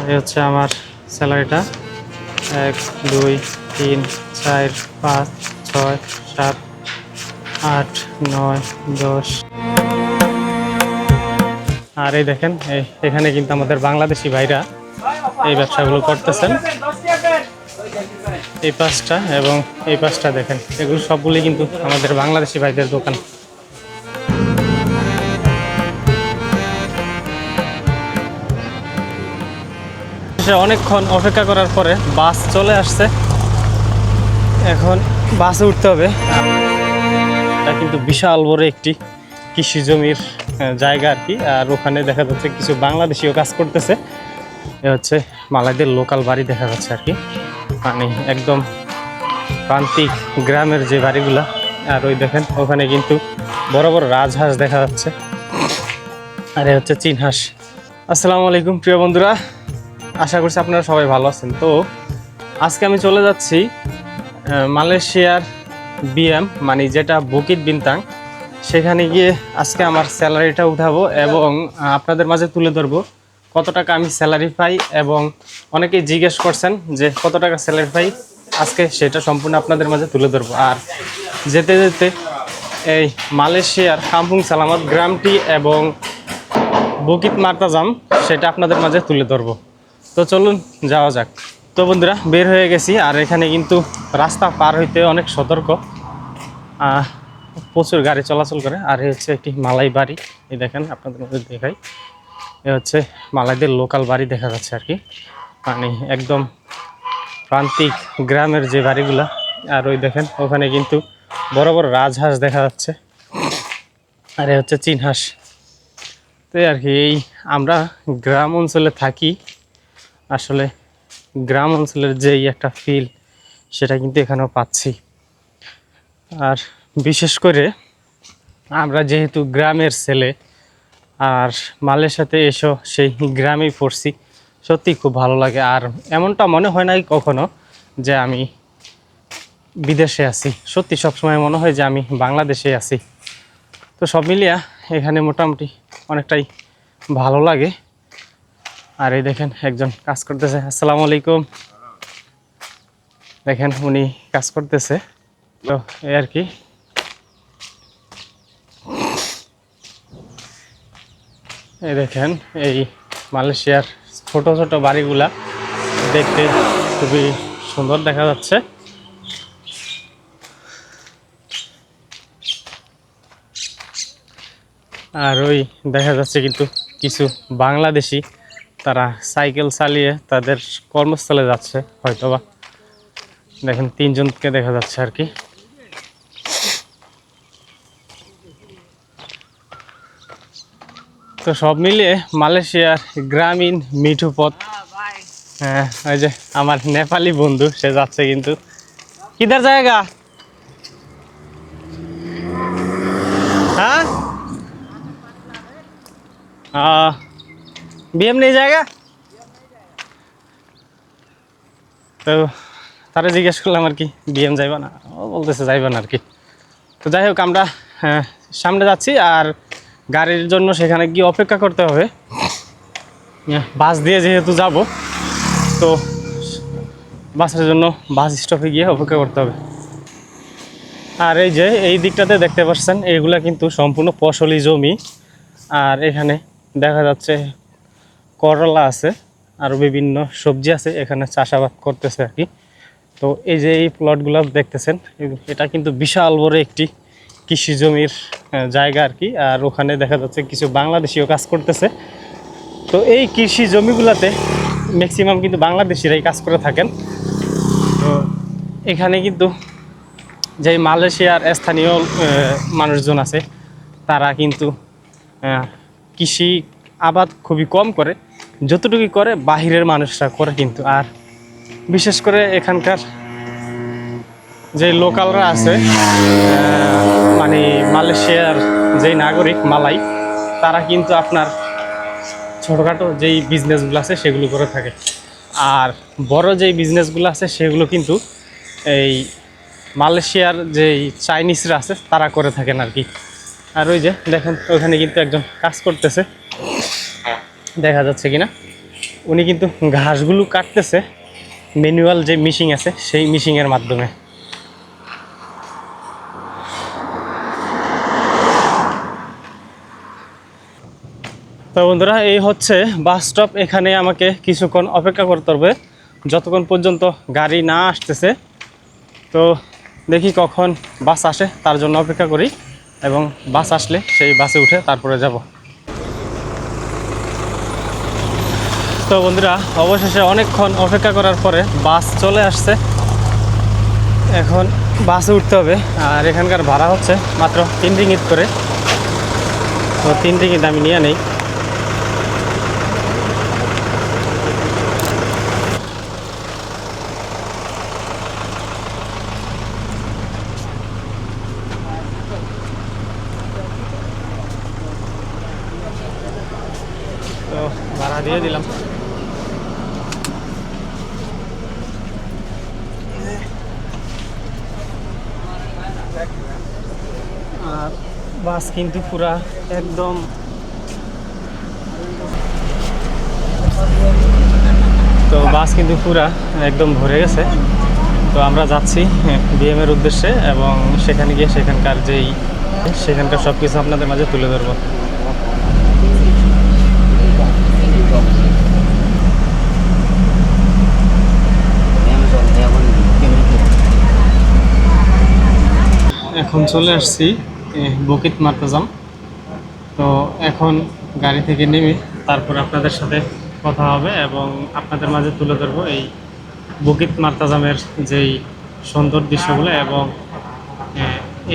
এই হচ্ছে আমার স্যালারিটা। 1 2 3 4 5 6 7 8 9 10। আর এই দেখেন এখানে কিন্তু আমাদের বাংলাদেশি ভাইরা এই ব্যবসাগুলো করতেছেন। এই পাঁচটা এবং এই পাঁচটা দেখেন, এগুলো সবগুলি কিন্তু আমাদের বাংলাদেশি ভাইদের দোকান। অনেকক্ষণ অপেক্ষা করার পরে বাস চলে আসছে, এখন বাসে উঠতে হবে। এটা কিন্তু বিশাল বড় একটি কৃষি জমির জায়গা আর কি। আর ওখানে দেখা যাচ্ছে কিছু বাংলাদেশিও কাজ করতেছে। এ হচ্ছে মালাইদের লোকাল বাড়ি দেখা যাচ্ছে আর কি, মানে একদম প্রান্তিক গ্রামের যে বাড়িগুলা। আর ওই দেখেন ওখানে কিন্তু বড় বড় রাজহাঁস দেখা যাচ্ছে, আর এ হচ্ছে চীন হাঁস। আসসালামু আলাইকুম প্রিয় বন্ধুরা, আশা করছি আপনারা সবাই ভালো আছেন। তো আজকে আমি চলে যাচ্ছি মালয়েশিয়ার বিএম, মানে যেটা বুকিত বিনতাং, সেখানে গিয়ে আজকে আমার স্যালারিটা উঠাবো এবং আপনাদের মাঝে তুলে ধরবো কত টাকা আমি স্যালারি পাই। এবং অনেকেই জিজ্ঞেস করছেন যে কত টাকা স্যালারি পাই, আজকে সেটা সম্পূর্ণ আপনাদের মাঝে তুলে ধরবো। আর যেতে যেতে এই মালয়েশিয়ার কাম্পুং সালামত গ্রামটি এবং বুকিত মার্তাজাম সেটা আপনাদের মাঝে তুলে ধরবো। তো চলুন যাওয়া যাক। তো বন্ধুরা বের হয়ে গেছি, আর এখানে কিন্তু রাস্তা পার হইতে অনেক সতর্ক, প্রচুর গাড়ি চলাচল করে। আর এই হচ্ছে একটি মালাই বাড়ি, এই দেখেন আপনাদের মধ্যে দেখাই। এ হচ্ছে মালাইদের লোকাল বাড়ি দেখা যাচ্ছে আর কি, মানে একদম প্রান্তিক গ্রামের যে বাড়িগুলা। আর ওই দেখেন ওখানে কিন্তু বড় বড় রাজহাঁস দেখা যাচ্ছে, আর এ হচ্ছে চীন হাঁস। তো আর কি এই আমরা গ্রাম অঞ্চলে থাকি, আসলে গ্রাম অঞ্চলের যেই একটা ফিল সেটা কিন্তু এখানেও পাচ্ছি। আর বিশেষ করে আমরা যেহেতু গ্রামের ছেলে, আর মালের সাথে এসো সেই গ্রামেই পড়ছি, সত্যি খুব ভালো লাগে। আর এমনটা মনে হয় না কখনো যে আমি বিদেশে আছি, সত্যি সবসময় মনে হয় যে আমি বাংলাদেশে আছি। তো সব মিলিয়া এখানে মোটামুটি অনেকটাই ভালো লাগে। আর এই দেখেন একজন কাজ করতেছে। আসসালামু আলাইকুম। দেখেন উনি কাজ করতেছে। তো এই আর কি, এই দেখেন এই মালয়েশিয়ার ছোট ছোট বাড়িগুলা দেখতে খুবই সুন্দর দেখা যাচ্ছে। আর ওই দেখা যাচ্ছে কিন্তু কিছু বাংলাদেশি, তারা সাইকেল চালিয়ে তাদের কর্মস্থলে যাচ্ছে হয়তোবা। দেখেন তিনজনকে দেখা যাচ্ছে আর কি। তো সব মিলিয়ে মালয়েশিয়ার গ্রামীণ মিঠু পথ। হ্যাঁ, ওই যে আমার নেপালি বন্ধু সে যাচ্ছে কিন্তু। কিধার জায়গা? হ্যাঁ বিএম নেই জায়গা। তো তারা জিজ্ঞেস করলাম আর কি বিএম যাইবা না, ও বলতেছে যাইবা না আর কি। তো যাই হোক আমরা সামনে যাচ্ছি, আর গাড়ির জন্য সেখানে গিয়ে অপেক্ষা করতে হবে। বাস দিয়ে যেহেতু যাব, তো বাসের জন্য বাস স্টপে গিয়ে অপেক্ষা করতে হবে। আর এই যে এই দিকটাতে দেখতে পাচ্ছেন, এইগুলা কিন্তু সম্পূর্ণ ফসলি জমি। আর এখানে দেখা যাচ্ছে করলা আছে, আরও বিভিন্ন সবজি আছে, এখানে চাষাবাদ করতেছে আর কি। তো এই যে এই প্লটগুলো দেখতেছেন, এটা কিন্তু বিশাল বড় একটি কৃষি জমির জায়গা আর কি। আর ওখানে দেখা যাচ্ছে কিছু বাংলাদেশিও কাজ করতেছে। তো এই কৃষি জমিগুলোতে ম্যাক্সিমাম কিন্তু বাংলাদেশিরাই কাজ করে থাকেন। তো এখানে কিন্তু যেই মালয়েশিয়ার স্থানীয় মানুষজন আছে, তারা কিন্তু কৃষি আবাদ খুবই কম করে, যতটুকু করে বাহিরের মানুষরা করে কিন্তু। আর বিশেষ করে এখানকার যে লোকালরা আছে, মানে মালয়েশিয়ার যেই নাগরিক মালাই, তারা কিন্তু আপনার ছোটোখাটো যেই বিজনেসগুলো আছে সেগুলো করে থাকে। আর বড় যেই বিজনেসগুলো আছে সেগুলো কিন্তু এই মালয়েশিয়ার যেই চাইনিজরা আছে তারা করে থাকেন আর কি। আর ওই যে দেখেন ওখানে কিন্তু একজন কাজ করতেছে, দেখা যাচ্ছে কিনা। উনি কিন্তু ঘাসগুলো কাটতেছে ম্যানুয়াল যে মেশিন আছে সেই মেশিনের মাধ্যমে। তো বন্ধুরা, এই হচ্ছে বাস স্টপ। এখানে আমাকে কিছুক্ষণ অপেক্ষা করতে হবে যতক্ষণ পর্যন্ত গাড়ি না আসতেছে। তো দেখি কখন বাস আসে, তার জন্য অপেক্ষা করি, এবং বাস আসলে সেই বাসে উঠে তারপরে যাব। তো বন্ধুরা, অবশেষে অনেকক্ষণ অপেক্ষা করার পরে বাস চলে আসছে। এখন বাসে উঠতে হবে। আর এখানকার ভাড়া হচ্ছে মাত্র 3 রিঙ্গিত করে। তো 3 রিঙ্গিত আমি নিয়ে নেই। তো ভাড়া দিয়ে দিলাম। আর বাস কিন্তু পুরা একদম বাস কিন্তু পুরা একদম ভরে গেছে। তো আমরা যাচ্ছি বিএমের উদ্দেশ্যে, এবং সেখানে গিয়ে সেখানকার সব কিছু আপনাদের মাঝে তুলে ধরবো। এখন চলে আসছি বকিত মার্তাজাম। তো এখন গাড়ি থেকে নেমে তারপর আপনাদের সাথে কথা হবে এবং আপনাদের মাঝে তুলে ধরবো এই বকিত মার্তাজামের যেই সুন্দর দৃশ্যগুলো, এবং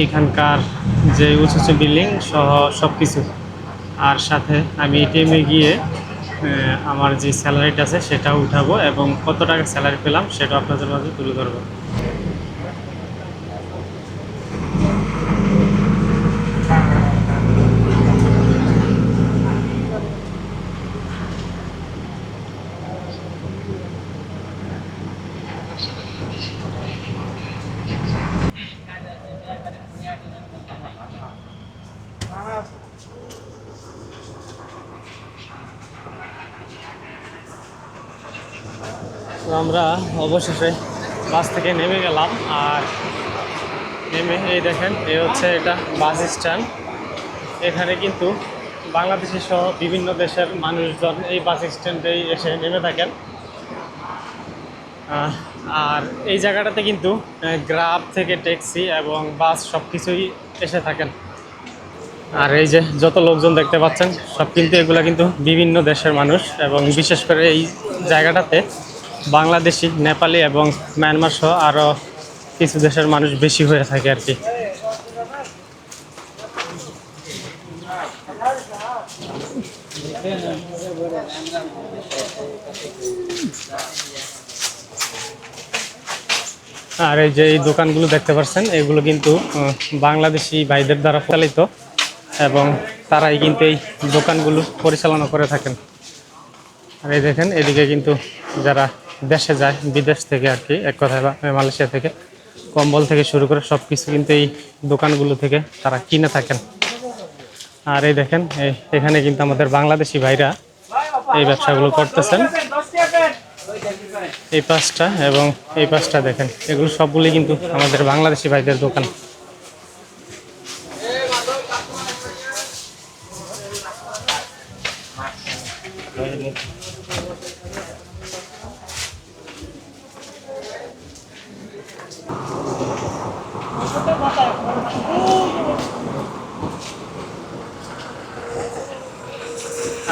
এইখানকার যে উঁচু উঁচু বিল্ডিং সহ সব কিছু। আর সাথে আমি এটিএমে গিয়ে আমার যে স্যালারিটা আছে সেটাও উঠাবো, এবং কত টাকা স্যালারি পেলাম সেটাও আপনাদের মাঝে তুলে ধরবো। তো আমরা অবশেষে বাস থেকে নেমে গেলাম। আর নেমে এই দেখেন, হচ্ছে এটা বাস স্ট্যান্ড। এখানে কিন্তু বাংলাদেশি সহ বিভিন্ন দেশের মানুষজন এই বাস স্ট্যান্ডেই এসে নেমে থাকেন। আর এই জায়গাটাতে কিন্তু গ্রাব থেকে ট্যাক্সি এবং বাস সব কিছুই এসে থাকেন। আর এই যে যত লোকজন দেখতে পাচ্ছেন সব কিন্তু এগুলা কিন্তু বিভিন্ন দেশের মানুষ, এবং বিশেষ করে এই জায়গাটাতে বাংলাদেশি, নেপালি এবং মায়ানমার সহ আরও কিছু দেশের মানুষ বেশি হয়ে থাকে আর কি। আর এই যে এই দোকানগুলো দেখতে পাচ্ছেন এগুলো কিন্তু বাংলাদেশি ভাইদের দ্বারা চালিত, এবং তারাই কিন্তু এই দোকানগুলো পরিচালনা করে থাকেন। আর এই দেখেন, এদিকে কিন্তু যারা দেশে যায় বিদেশ থেকে আর কি, এক কথায় মালয়েশিয়া থেকে, কম্বল থেকে শুরু করে সব কিছু কিন্তু এই দোকানগুলো থেকে তারা কিনে থাকেন। আর এই দেখেন, এখানে কিন্তু আমাদের বাংলাদেশি ভাইরা এই ব্যবসাগুলো করতেছেন। এই পাশটা এবং এই পাশটা দেখেন, এগুলো সবগুলি কিন্তু আমাদের বাংলাদেশি ভাইদের দোকান।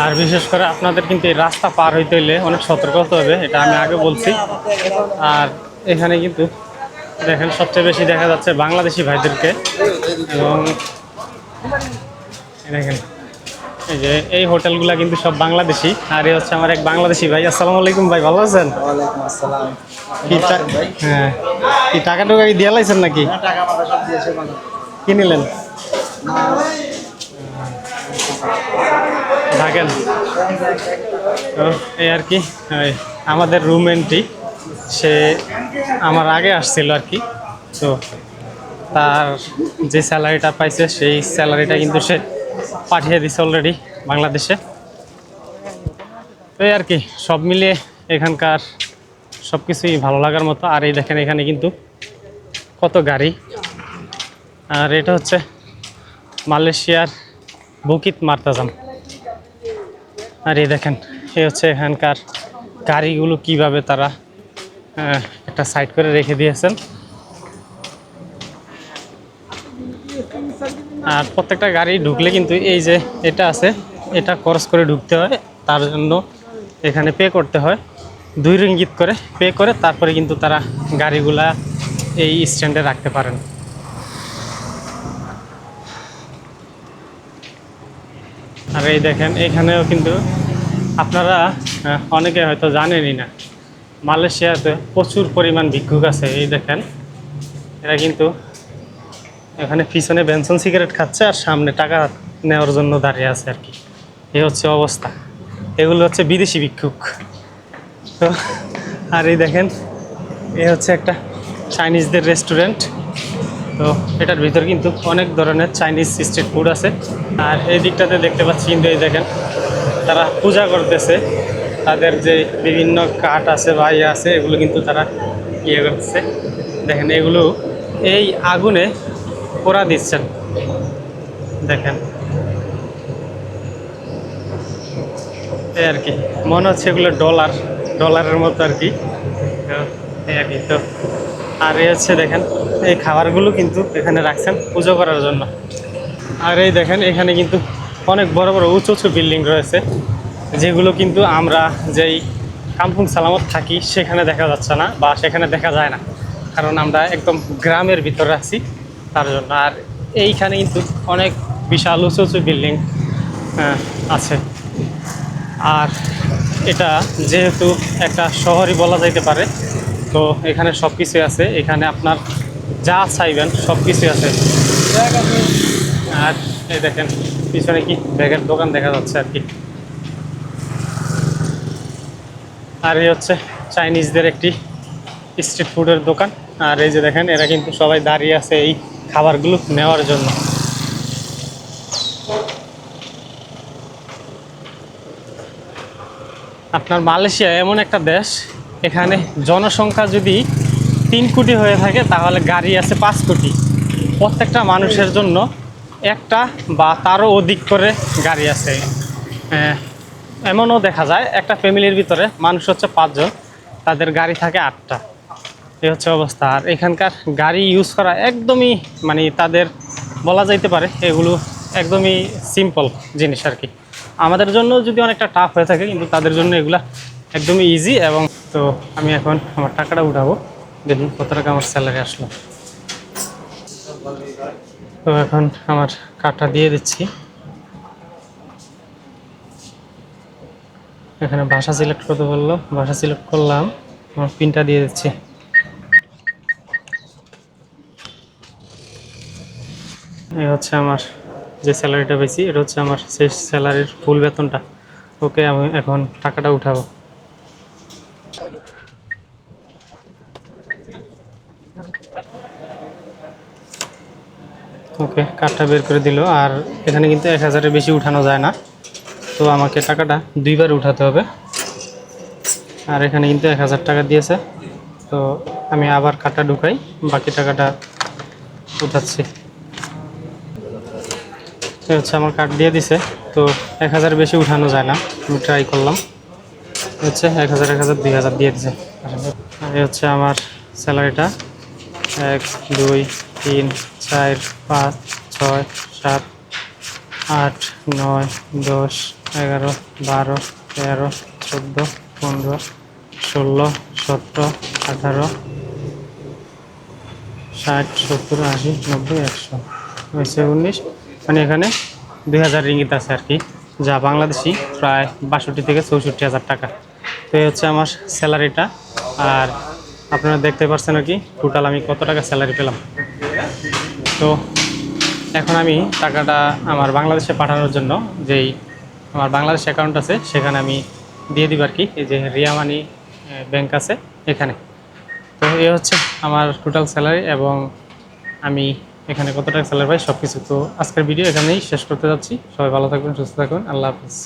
আর বিশেষ করে আপনাদের কিন্তু এই রাস্তা পার হইতে হইলে অনেক সতর্ক হতে হবে, এটা আমি আগে বলছি। আর এখানে কিন্তু দেখেন সবচেয়ে বেশি দেখা যাচ্ছে বাংলাদেশি ভাইদেরকে, এবং দেখেন এই যে এই হোটেলগুলা কিন্তু সব বাংলাদেশি। আর এই হচ্ছে আমার এক বাংলাদেশি ভাই। আসসালামু আলাইকুম ভাই, ভালো আছেন? হ্যাঁ, কি টাকা টুকা কি দিয়ে লাইছেন নাকি? কি নিলেন? থাকেন। তো এই আর কি, আমাদের রুমমেন্টটি সে আমার আগে আসছিল আর কি। তো তার যে স্যালারিটা পাইছে সেই স্যালারিটা কিন্তু সে পাঠিয়ে দিছে অলরেডি বাংলাদেশে। তো এই আর কি সব মিলিয়ে এখানকার সব কিছুই ভালো লাগার মতো। আর এই দেখেন এখানে কিন্তু কত গাড়ি। আর এটা হচ্ছে মালয়েশিয়ার বুকিত মার্তাজাম। আর এই দেখেন এই হচ্ছে এখানকার গাড়িগুলো কিভাবে তারা একটা সাইড করে রেখে দিয়েছেন। আর প্রত্যেকটা গাড়ি ঢুকলে কিন্তু এই যে এটা আছে, এটা খরচ করে ঢুকতে হয়। তার জন্য এখানে পে করতে হয় 2 রিঙ্গিত করে পে করে, তারপরে কিন্তু তারা গাড়িগুলা এই স্ট্যান্ডে রাখতে পারেন। আর এই দেখেন এখানেও কিন্তু আপনারা অনেকে হয়তো জানেনই না, মালয়েশিয়াতে প্রচুর পরিমাণ ভিক্ষুক আছে। এই দেখেন এরা কিন্তু এখানে পিছনে বেনসন সিগারেট খাচ্ছে আর সামনে টাকা নেওয়ার জন্য দাঁড়িয়ে আছে আর কি। এই হচ্ছে অবস্থা। এগুলো হচ্ছে বিদেশি ভিক্ষুক। তো আর এই দেখেন এই হচ্ছে একটা চাইনিজদের রেস্টুরেন্ট। তো এটার ভিতর কিন্তু অনেক ধরনের চাইনিজ স্ট্রিট ফুড আছে। আর এই দিকটাতে দেখতে পাচ্ছি কিন্তু এই দেখেন তারা পূজা করতেছে। তাদের যে বিভিন্ন কাঠ আছে বা ইয়ে আছে এগুলো কিন্তু তারা ইয়ে করতেছে। দেখেন এগুলো এই আগুনে পোড়া দিচ্ছেন। দেখেন এই আর কি মনে হচ্ছে এগুলো ডলারের মতো আর কি। তো এই আর কি। তো আর এই হচ্ছে দেখেন এই খাবারগুলো কিন্তু এখানে রাখছেন পুজো করার জন্য। আর এই দেখেন এখানে কিন্তু অনেক বড় বড় উঁচু উঁচু বিল্ডিং রয়েছে, যেগুলো কিন্তু আমরা যেই কাম্পুং সালামত থাকি সেখানে দেখা যাচ্ছে না বা সেখানে দেখা যায় না, কারণ আমরা একদম গ্রামের ভিতরে আছি তার জন্য। আর এইখানে কিন্তু অনেক বিশাল উঁচু উঁচু বিল্ডিং আছে। আর এটা যেহেতু একটা শহরই বলা যাইতে পারে, তো এখানে সব কিছুই আছে। এখানে আপনার যা চাইবেন সব কিছুই আছে। আর এই দেখেন পিছনে কি ব্যাগের দোকান দেখা যাচ্ছে আর কি। আর এই হচ্ছে চাইনিজদের একটি স্ট্রিট ফুডের দোকান। আর এই যে দেখেন এরা কিন্তু সবাই দাঁড়িয়ে আছে এই খাবারগুলো নেওয়ার জন্য। আপনার মালয়েশিয়া এমন একটা দেশ, এখানে জনসংখ্যা যদি 3 কোটি হয়ে থাকে তাহলে গাড়ি আছে 5 কোটি। প্রত্যেকটা মানুষের জন্য একটা বা তারও অধিক করে গাড়ি আছে। এমনও দেখা যায় একটা ফ্যামিলির ভিতরে মানুষ হচ্ছে 5 জন, তাদের গাড়ি থাকে 8টা। এই হচ্ছে অবস্থা। আর এখানকার গাড়ি ইউজ করা একদমই মানে তাদের বলা যাইতে পারে এগুলো একদমই সিম্পল জিনিস আর কি। আমাদের জন্য যদি অনেকটা টাফ হয়ে থাকে, কিন্তু তাদের জন্য এগুলা একদমই ইজি। এবং তো আমি এখন আমার টাকাটা উঠাবো, দেখুন কত টাকা আমার স্যালারি আসলো। তো এখন আমার কার্ডটা দিয়ে দিচ্ছি। এখানে ভাষা সিলেক্ট করতে বললো, ভাষা সিলেক্ট করলাম, আমার পিনটা দিয়ে দিচ্ছি। এই হচ্ছে আমার যে স্যালারিটা পেয়েছি, এটা হচ্ছে আমার শেষ স্যালারির ফুল বেতনটা। ওকে, আমি এখন টাকাটা উঠাবো। ওকে, কার্ডটা বের করে দিল। আর এখানে কিন্তু 1000-এর বেশি উঠানো যায় না, তো আমাকে টাকাটা 2বার উঠাতে হবে। আর এখানে কিন্তু 1000 টাকা দিয়েছে, তো আমি আবার কার্ডটা ঢুকাই, বাকি টাকাটা উঠাচ্ছি। এই হচ্ছে আমার কার্ড দিয়ে দিছে। তো 1000 বেশি উঠানো যায় না, আমি ট্রাই করলাম। হচ্ছে 1000, 1000, 2000 দিয়ে দিছে। আর এই হচ্ছে আমার স্যালারিটা। 1, 2, 3, 4, 5, 6, 7, 8, 9, 10, 11, 12, 13, 14, 15, 16, 17, 18, 60, 70, 80, 90, 100 হয়েছে 19। মানে এখানে 2000 রিঙ্গিত আছে আর কি, যা বাংলাদেশি প্রায় 62 থেকে 64,000 টাকা। তো এই হচ্ছে আমার স্যালারিটা। আর আপনারা দেখতে পাচ্ছেন আর কি টোটাল আমি কত টাকা স্যালারি পেলাম। তো এখন আমি টাকাটা আমার বাংলাদেশে পাঠানোর জন্য যেই আমার বাংলাদেশ অ্যাকাউন্ট আছে সেখানে আমি দিয়ে দিব আর কি। এই যে রিয়া মানি ব্যাংক আছে এখানে। তো এই হচ্ছে আমার টোটাল স্যালারি, এবং আমি এখানে কত টাকা স্যালারি পাই সব কিছু। তো আজকের ভিডিও এখানেই শেষ করতে যাচ্ছি। সবাই ভালো থাকবেন, সুস্থ থাকবেন, আল্লাহ হাফিজ।